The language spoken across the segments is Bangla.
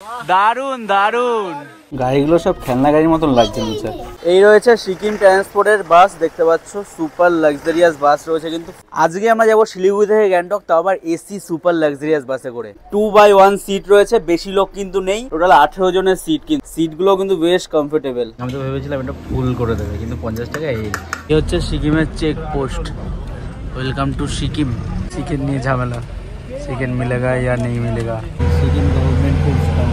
দারুন দারুন গাড়িগুলো সব খেলনা গাড়ির মতন লাগছে নিচে। এই রয়েছে সিকিম ট্রান্সপোর্টের বাস, দেখতে পাচ্ছ সুপার লাক্সারিয়াস বাস রয়েছে। কিন্তু আজকে আমরা যাবো শিলিগুড়ি থেকে গ্যাংটক, তাও আবার এসি সুপার লাক্সারিয়াস বাসে করে। 2x1 সিট রয়েছে, বেশি লোক কিন্তু নেই, টোটাল 18 জনের সিট। কিন্তু সিটগুলো কিন্তু বেশ কমফোর্টেবল। আমি তো ভেবেছিলাম এটা ফুল করে দেবে, কিন্তু 50 টাকা। এই হচ্ছে সিকিমের check post. Welcome to Sikkim. Chicken নিয়ে ঝামেলা, চিকেন মিলেগা ইয়া নেই মিলেগা। সিকিম গভর্নমেন্ট খুব স্ট্রং।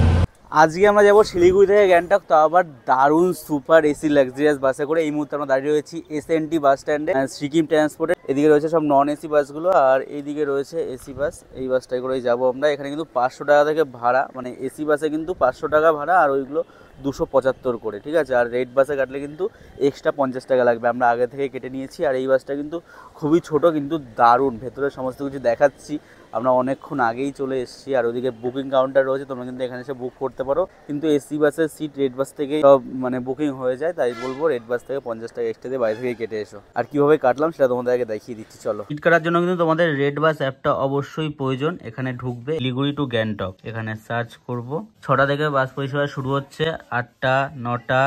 আজকে আমরা যাবো শিলিগুড়ি থেকে গ্যাংটক, তো আবার দারুণ সুপার এসি লাক্সারিয়াস বাসে করে। এই মুহূর্তে আমরা দাঁড়িয়ে রয়েছি এসএনটি বাস স্ট্যান্ডে, সিকিম ট্রান্সপোর্টে। এদিকে রয়েছে সব নন এসি বাসগুলো, আর এইদিকে রয়েছে এসি বাস। এই বাসটাই করেই যাবো আমরা। এখানে কিন্তু 500 টাকা থেকে ভাড়া, মানে এসি বাসে কিন্তু 500 টাকা ভাড়া, আর ওইগুলো 275 করে, ঠিক আছে। আর রেড বাসে কাটলে কিন্তু এক্সট্রা 50 টাকা লাগবে, আমরা আগে থেকে কেটে নিয়েছি। আর এই বাসটা কিন্তু খুবই ছোট, কিন্তু দারুণ, ভেতরে সমস্ত কিছু দেখাচ্ছি। আমরা অনেকক্ষণ আগেই চলে এসেছি। আর ওদিকে বুকিং কাউন্টার রয়েছে, তোমরা কিন্তু এখানে এসে বুক করতে পারো। কিন্তু এসি বাসের সিট রেড বাস থেকে সব মানে বুকিং হয়ে যায়, তাই বলবো রেড বাস থেকে 50 টাকা এক্সট্রা দিয়ে বাইরে থেকে কেটে এসো। আর কিভাবে কাটলাম সেটা তোমাদের আগে দেখিয়ে দিচ্ছি, চলো। টিকিট কাটার জন্য কিন্তু তোমাদের রেড বাস অ্যাপটা অবশ্যই প্রয়োজন। এখানে ঢুকবে, শিলিগুড়ি টু গ্যাংটক, এখানে সার্চ করব। 6টা থেকে বাস পরিষেবা শুরু হচ্ছে, 8টা 9টা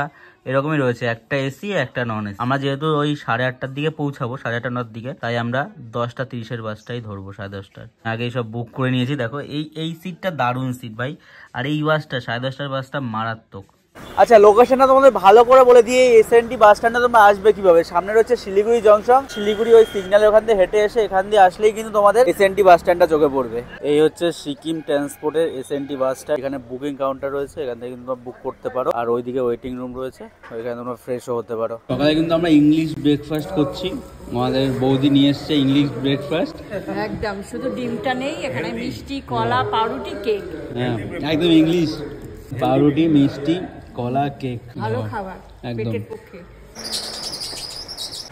এরকমই রয়েছে, একটা এসি একটা নন এসি। আমরা যেহেতু ওই 8:30টার দিকে পৌঁছাবো, 8:30-9টার দিকে, তাই আমরা 10:30-এর বাসটাই ধরবো, 10:30টার আগেই সব বুক করে নিয়েছি। দেখো এই সিটটা দারুণ সিট ভাই, আর এই বাসটা 10:30টার বাসটা মারাত্মক। আচ্ছা, লোকেশনটা তোমাদের ভালো করে বলে দিয়ে, এসএনটি বাস স্ট্যান্ডে তোমরা আসবে কিভাবে। সামনে রয়েছে শিলিগুড়ি জংশন, শিলিগুড়ি ওই সিগন্যালের ওখান থেকে হেঁটে এসে এখান দিয়ে আসলেই কিন্তু তোমাদের এসএনটি বাস স্ট্যান্ডটা চোখে পড়বে। এই হচ্ছে সিকিম ট্রান্সপোর্টের এসএনটি বাস স্ট্যান্ড। এখানে বুকিং কাউন্টার রয়েছে, এখান থেকে কিন্তু তোমরা বুক করতে পারো। আর ওইদিকে ওয়েটিং রুম রয়েছে, ওইখানে তোমরা ফ্রেশও হতে পারো। সকালে কিন্তু আমরা ইংলিশ ব্রেকফাস্ট করছি, আমাদের বৌদি নিয়ে এসছে ইংলিশ ব্রেকফাস্ট। একদম, শুধু ডিমটা নেই, এখানে মিষ্টি, কলা, পাউরুটি, কেক। হ্যাঁ, একদম ইংলিশ, পাউরুটি, মিষ্টি, কলা, কেক, ভালো খাবার পেটের পক্ষে।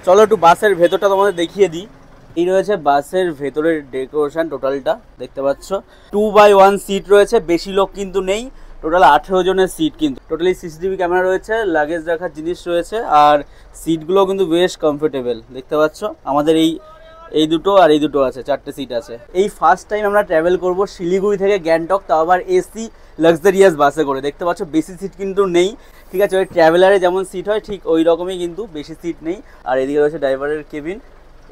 চলো একটু বাসের ভেতরটা তোমাদের দেখিয়ে দিই। এই রয়েছে বাসের ভেতরের ডেকোরেশন, টোটালটা দেখতে পাচ্ছ। 2x1 সিট রয়েছে, বেশি লোক কিন্তু নেই, টোটাল 18 জনের সিট। কিন্তু টোটালি সিসিটিভি ক্যামেরা রয়েছে, লাগেজ রাখার জিনিস রয়েছে, আর সিটগুলো কিন্তু বেশ কমফোর্টেবল দেখতে পাচ্ছ। আমাদের এই দুটো আর এই দুটো আছে, 4টে সিট আছে। এই ফার্স্ট টাইম আমরা ট্রাভেল করব শিলিগুড়ি থেকে গ্যাংটক, তাও আবার এসি লাক্সারিয়াস বাসে করে। দেখতে পাচ্ছ বেশি সিট কিন্তু নেই, ঠিক আছে। ওই ট্রাভেলারে যেমন সিট হয় ঠিক ওই রকমই, কিন্তু বেশি সিট নেই। আর এদিকে রয়েছে ড্রাইভারের cabin.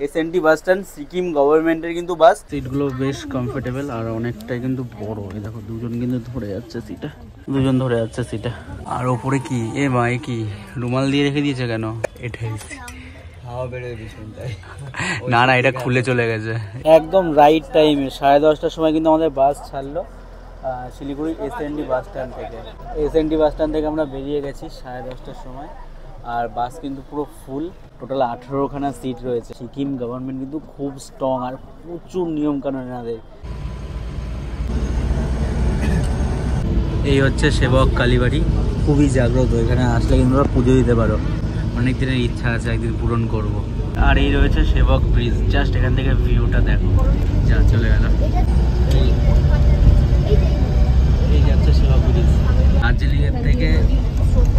SNT bus stand, Sikkim গভর্নমেন্টের কিন্তু বাস। সিটগুলো বেশ কমফোর্টেবল আর অনেকটাই কিন্তু বড়। এই দেখো দুজন কিন্তু ধরে যাচ্ছে সিটে, দুজন ধরে যাচ্ছে সিটে। আর ওপরে কি এ মা, এ কি রুমাল দিয়ে রেখে দিয়েছে কেন? এটাই না না, এটা খুলে চলে গেছে। একদম রাইট টাইমে 10:30টার সময় কিন্তু আমাদের বাস ছাড়লো শিলিগুড়ি এসএনটি বাস স্ট্যান্ড থেকে। এসএনটি বাস স্ট্যান্ড থেকে আমরা বেরিয়ে গেছি 10:30টার সময়। আর বাস কিন্তু পুরো ফুল, টোটাল 18খানা সিট রয়েছে। সিকিম গভর্নমেন্ট কিন্তু খুব স্ট্রং, আর প্রচুর নিয়ম কানুন এনাদের। এই হচ্ছে সেবক কালীবাড়ি, খুবই জাগ্রত। এখানে আসলে কিন্তু ওরা পুজো দিতে পারো, অনেক দিনের ইচ্ছা আছে একদিন পূরণ করব। আর এই রয়েছে সেবক ব্রিজ, জাস্ট এখান থেকে ভিউটা দেখো। যা চলে গেল, এই যাচ্ছে সেবক ব্রিজ। দার্জিলিংয়ের থেকে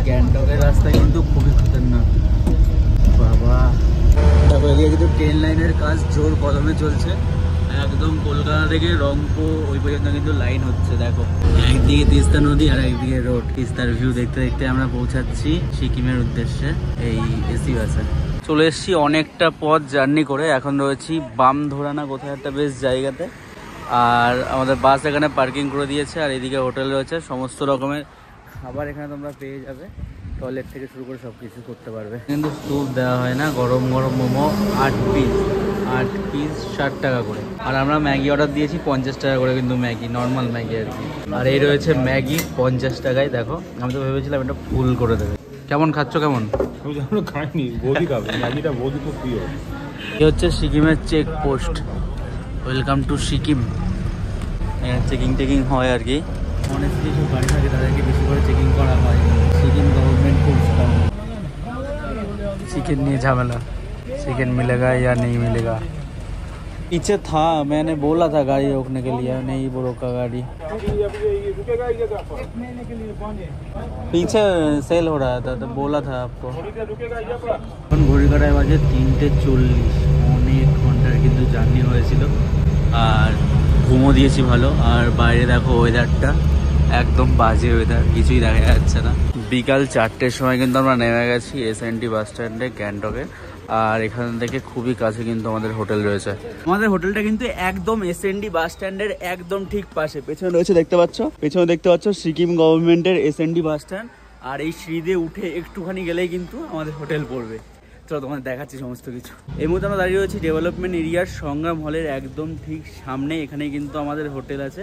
গ্যাংটকের রাস্তা কিন্তু খুবই খতরনাক বাবা। দেখো এদিকে কিন্তু ট্রেন লাইনের কাজ জোর কদমে চলছে, একদম কলকাতা থেকে রংপুর ওই পর্যন্ত কিন্তু লাইন হচ্ছে। দেখো একদিকে তিস্তা নদী আর একদিকে রোড। তিস্তার ভিউ দেখতে দেখতে আমরা পৌঁছাচ্ছি সিকিমের উদ্দেশ্যে এই এসি বাসে। চলে এসেছি অনেকটা পথ জার্নি করে, এখন রয়েছি বামধোরানা কোথায় একটা বেশ জায়গাতে। আর আমাদের বাস এখানে পার্কিং করে দিয়েছে, আর এদিকে হোটেল রয়েছে, সমস্ত রকমের খাবার এখানে তোমরা পেয়ে যাবে। টয়লেট থেকে শুরু করে সব কিছু করতে পারবে। কিন্তু স্যুপ দেওয়া হয় না, গরম গরম মোমো 8 পিস 60 টাকা করে। আর আমরা ম্যাগি অর্ডার দিয়েছি 50 টাকা করে, কিন্তু ম্যাগি নর্মাল ম্যাগি আর কি। আর এই রয়েছে ম্যাগি 50 টাকায়। দেখো আমি তো ভেবেছিলাম এটা ফুল করে দেবে। কেমন খাচ্ছ? কেমন? খাইনি, বৌদি খাবে, ম্যাগিটা বৌদি খুব প্রিয়। এই হচ্ছে সিকিমের check post. Welcome to Sikkim. Checking টেকিং হয় আর কি। অনেক কিছু গাড়ি থাকে, তাদেরকে বেশি করে চেকিং করা হয়। सिक्किम गवर्नमेंट को चिकन नहीं झमेला, चिकन मिलेगा या नहीं मिलेगा। पीछे था, मैंने बोला था गाड़ी रोकने के लिए, नहीं वो रोका गाड़ी। पीछे सेल हो रहा था तो बोला था आपको। घड़ी काटाय बाजे 3:40, অনেক ঘন্টার কিন্তু জার্নি হয়েছিল। আর ঘুমো দিয়েছি ভালো। আর বাইরে দেখো ওয়েদারটা একদম বাজে ওয়েদার, কিছুই দেখা যাচ্ছে না। বিকাল 4টের সময় কিন্তু আমরা নেমে গেছি এসএনটি বাস স্ট্যান্ডে গ্যাংটকে। আর এখান থেকে খুবই কাছে কিন্তু আমাদের হোটেল রয়েছে। আমাদের হোটেলটা কিন্তু একদম এসএনডি বাস স্ট্যান্ডের একদম ঠিক পাশে। পেছনে রয়েছে দেখতে পাচ্ছ, পেছনে দেখতে পাচ্ছ সিকিম গভর্নমেন্টের এসএনডি বাস স্ট্যান্ড। আর এই সিঁড়ি দিয়ে উঠে একটুখানি গেলেই কিন্তু আমাদের হোটেল পড়বে। চলো তোমাদের দেখাচ্ছি সমস্ত কিছু। এই মুহূর্তে আমরা দাঁড়িয়ে রয়েছি ডেভেলপমেন্ট এরিয়ার সংগ্রাম হলের একদম ঠিক সামনে। এখানে কিন্তু আমাদের হোটেল আছে।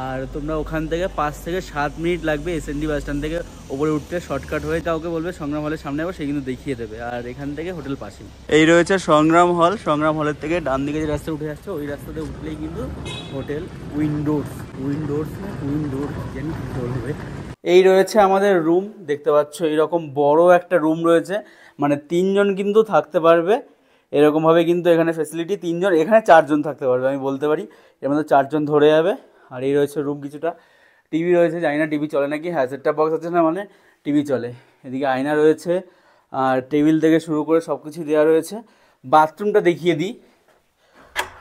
আর তোমরা ওখান থেকে 5 থেকে 7 মিনিট লাগবে এসএনডি বাস স্ট্যান্ড থেকে ওপরে উঠতে, শর্টকাট হয়ে। কাউকে বলবে সংগ্রাম হলের সামনে যাবো, সে কিন্তু দেখিয়ে দেবে। আর এখান থেকে হোটেল পাশেই। এই রয়েছে সংগ্রাম হল। সংগ্রাম হলের থেকে ডান দিকে যে রাস্তা উঠে যাচ্ছে, ওই রাস্তাতে উঠলেই কিন্তু হোটেল উইন্ডোর্স জানি কি বলবে। এই রয়েছে আমাদের রুম, দেখতে পাচ্ছ এইরকম বড় একটা রুম রয়েছে, মানে 3 জন কিন্তু থাকতে পারবে এরকমভাবে। কিন্তু এখানে ফ্যাসিলিটি 3 জন, এখানে 4 জন থাকতে পারবে আমি বলতে পারি। এর মধ্যে 4 জন ধরে যাবে। আর এই রয়েছে রুম কিছুটা। টিভি রয়েছে, জানি না টিভি চলে নাকি। হ্যাঁ, সেটআপ বক্স আছে না, মানে টিভি চলে। এদিকে আয়না রয়েছে, আর টেবিল থেকে শুরু করে সব কিছু দেওয়া রয়েছে। বাথরুমটা দেখিয়ে দিই,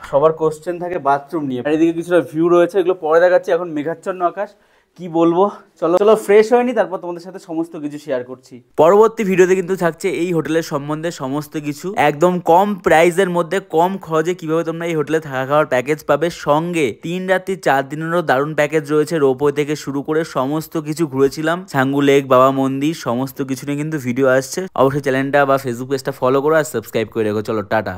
সবার কোশ্চেন থাকে বাথরুম নিয়ে। আর এদিকে কিছুটা ভিউ রয়েছে, এগুলো পরে দেখাচ্ছি। এখন মেঘাচ্ছন্ন আকাশ, কি বলবো। চলো ফ্রেশ হয়নি, তারপর তোমাদের সাথে সমস্ত কিছু শেয়ার করছি। পরবর্তী ভিডিওতে কিন্তু থাকছে এই হোটেলের সম্বন্ধে সমস্ত কিছু, একদম কম প্রাইসের মধ্যে কম খরচে কিভাবে তোমরা এই হোটেলে থাকা খাওয়ার প্যাকেজ পাবে। সঙ্গে 3 রাত্রি 4 দিনেরও দারুণ প্যাকেজ রয়েছে। রোপওয়ে থেকে শুরু করে সমস্ত কিছু ঘুরেছিলাম, ছাঙ্গু লেক, বাবা মন্দির, সমস্ত কিছু নিয়ে কিন্তু ভিডিও আসছে। অবশ্যই চ্যানেলটা বা ফেসবুক পেজটা ফলো করো আর সাবস্ক্রাইব করে রেখো। চলো টাটা।